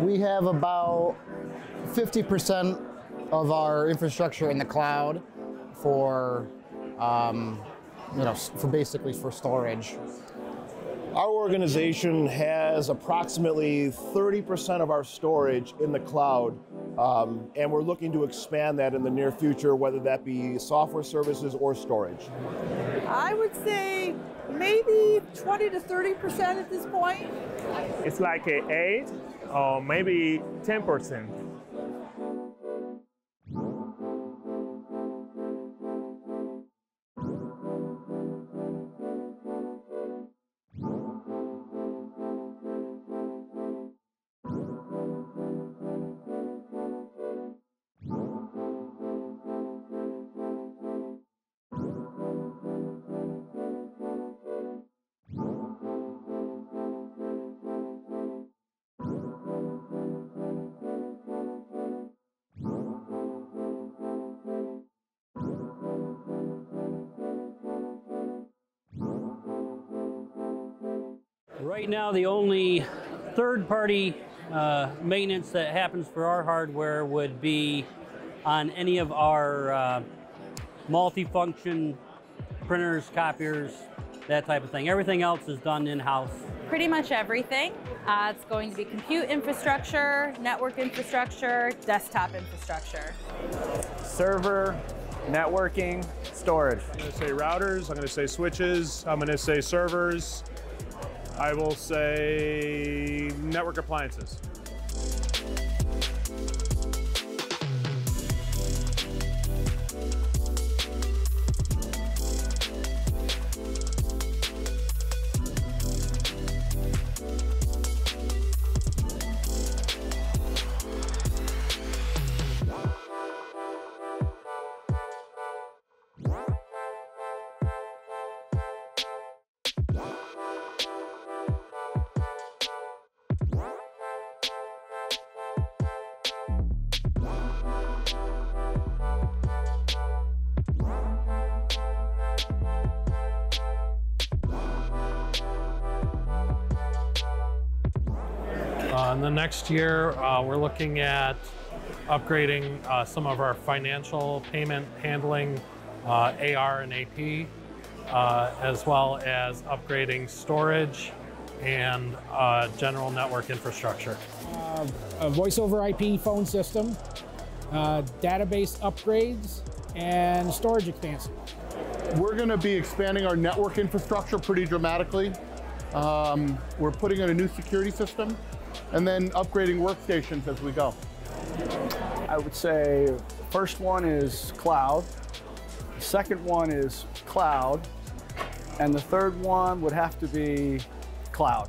We have about 50% of our infrastructure in the cloud for, basically for storage. Our organization has approximately 30% of our storage in the cloud, and we're looking to expand that in the near future, whether that be software services or storage. I would say maybe 20 to 30% at this point. It's like an 8 or maybe 10%. Right now, the only third-party maintenance that happens for our hardware would be on any of our multifunction printers, copiers, that type of thing. Everything else is done in-house. Pretty much everything. It's going to be compute infrastructure, network infrastructure, desktop infrastructure. Server, networking, storage. I'm going to say routers, I'm going to say switches, I'm going to say servers, I will say network appliances. In the next year, we're looking at upgrading some of our financial payment handling, AR and AP, as well as upgrading storage and general network infrastructure. A voice over IP phone system, database upgrades, and storage expansion. We're going to be expanding our network infrastructure pretty dramatically. We're putting in a new security system and then upgrading workstations as we go. I would say the first one is cloud, the second one is cloud, and the third one would have to be cloud.